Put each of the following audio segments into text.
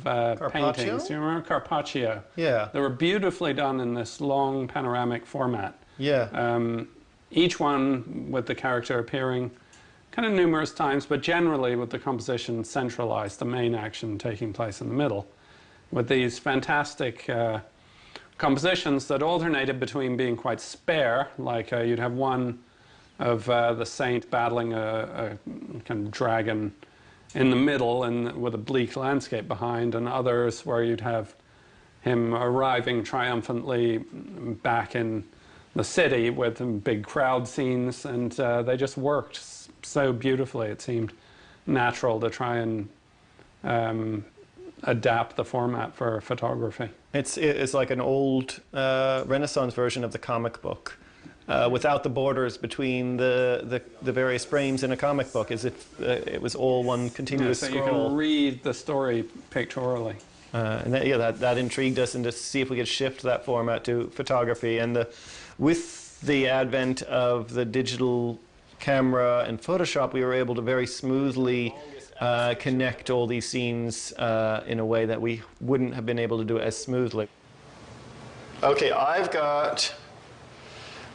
of paintings. You remember Carpaccio? Yeah. They were beautifully done in this long panoramic format. Yeah. Each one with the character appearing kind of numerous times, but generally with the composition centralized, the main action taking place in the middle, with these fantastic compositions that alternated between being quite spare, like you'd have one of the saint battling a kind of dragon in the middle and with a bleak landscape behind, and others where you'd have him arriving triumphantly back in the city with big crowd scenes, and they just worked so beautifully. It seemed natural to try and adapt the format for photography. It's like an old Renaissance version of the comic book, without the borders between the various frames in a comic book. It was all one continuous so scroll. You can read the story pictorially. And that intrigued us, and to see if we could shift that format to photography. And with the advent of the digital camera and Photoshop, we were able to very smoothly connect all these scenes in a way that we wouldn't have been able to do it as smoothly. Okay, I've got...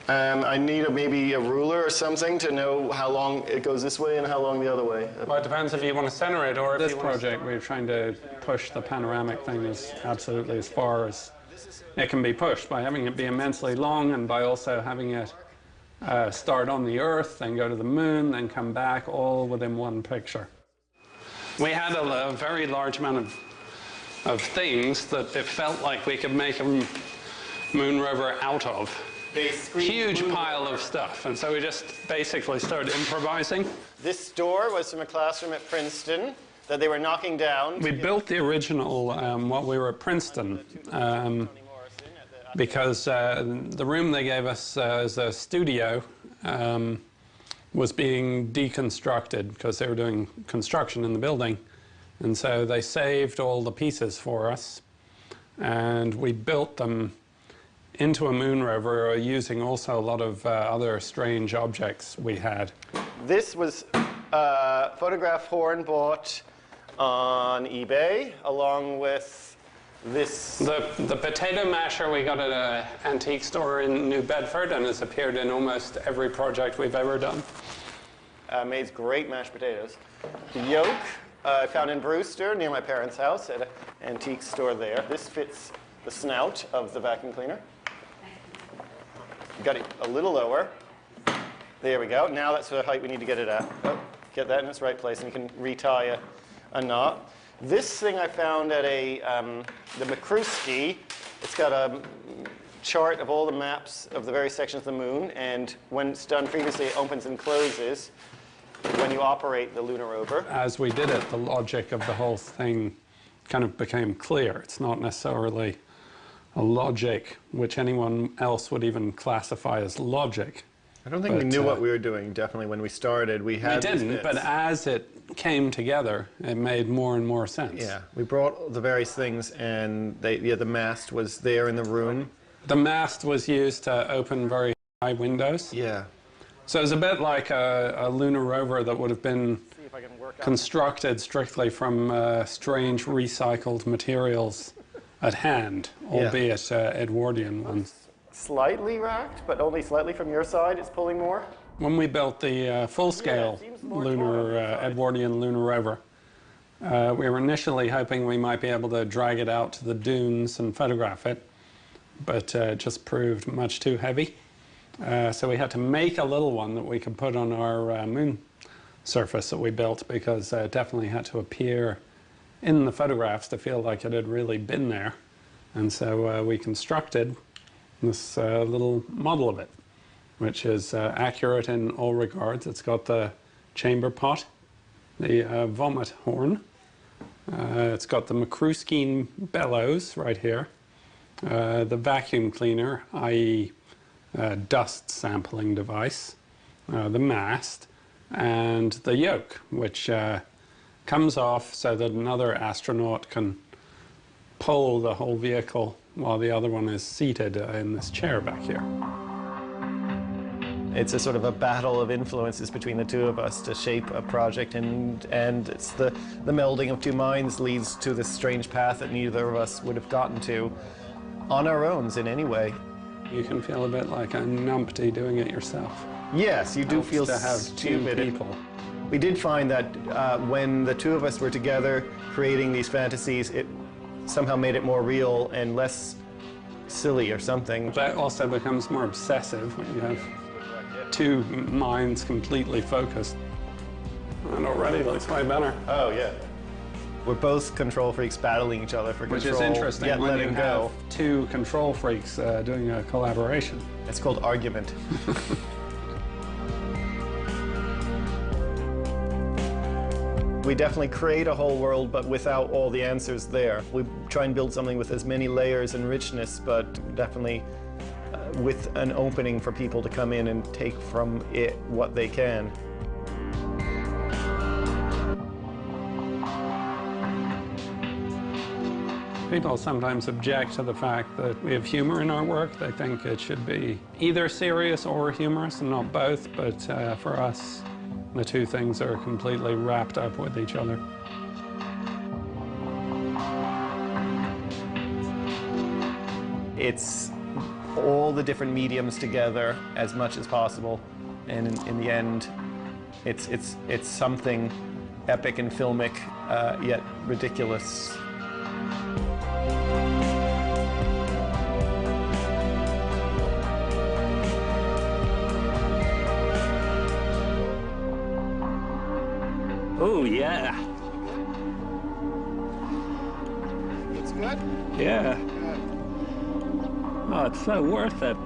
I need maybe a ruler or something to know how long it goes this way and how long the other way. Well, it depends if you want to center it or if this project we're trying to push the panoramic thing as absolutely as far as it can be pushed by having it be immensely long and by also having it start on the Earth, then go to the moon, then come back, all within one picture. We had a very large amount of things that it felt like we could make a moon rover out of. Huge pile of stuff, and so we just basically started improvising. This door was from a classroom at Princeton that they were knocking down. We built the original while we were at Princeton because the room they gave us as a studio was being deconstructed because they were doing construction in the building, and so they saved all the pieces for us, and we built them into a moon rover using also a lot of other strange objects we had. This was a photograph horn bought on eBay, along with this... The potato masher we got at an antique store in New Bedford, and has appeared in almost every project we've ever done. Made great mashed potatoes. The yoke I found in Brewster, near my parents' house, at an antique store there. This fits the snout of the vacuum cleaner. Got it a little lower. There we go. Now that's the height we need to get it at. Oh, get that in its right place, and you can retie a knot. This thing I found at the McCruskey. It's got a chart of all the maps of the various sections of the moon, and when it's done previously, it opens and closes when you operate the lunar rover. As we did it, the logic of the whole thing kind of became clear. It's not necessarily a logic which anyone else would even classify as logic. I don't think we knew what we were doing, definitely, when we started. We didn't, but as it came together, it made more and more sense. Yeah, we brought the various things, and the mast was there in the room. The mast was used to open very high windows. Yeah. So it was a bit like a lunar rover that would have been constructed strictly from strange recycled materials at hand, albeit Edwardian ones. Slightly racked, but only slightly from your side. It's pulling more. When we built the full-scale Edwardian lunar rover, we were initially hoping we might be able to drag it out to the dunes and photograph it, but it just proved much too heavy. So we had to make a little one that we could put on our moon surface that we built, because it definitely had to appear in the photographs to feel like it had really been there. And so we constructed this little model of it, which is accurate in all regards. It's got the chamber pot, the vomit horn, it's got the McCruskey bellows right here, the vacuum cleaner, i.e. Dust sampling device, the mast, and the yoke, which comes off so that another astronaut can pull the whole vehicle while the other one is seated in this chair back here. It's a sort of a battle of influences between the two of us to shape a project, and it's the melding of two minds leads to this strange path that neither of us would have gotten to on our own in any way. You can feel a bit like a numpty doing it yourself. Yes, you do Helps feel to have stupid. two people. We did find that when the two of us were together creating these fantasies, it somehow made it more real and less silly or something. That also becomes more obsessive when you have two minds completely focused. And already looks way better. Oh, yeah. We're both control freaks battling each other for Which control, is interesting yet when letting you go. have two control freaks doing a collaboration. It's called argument. We definitely create a whole world, but without all the answers there. We try and build something with as many layers and richness, but definitely with an opening for people to come in and take from it what they can. People sometimes object to the fact that we have humor in our work. They think it should be either serious or humorous and not both, but for us, the two things are completely wrapped up with each other. It's all the different mediums together as much as possible, and in the end, it's something epic and filmic, yet ridiculous. Oh, yeah. Looks good? Yeah. Good. Oh, it's so worth it.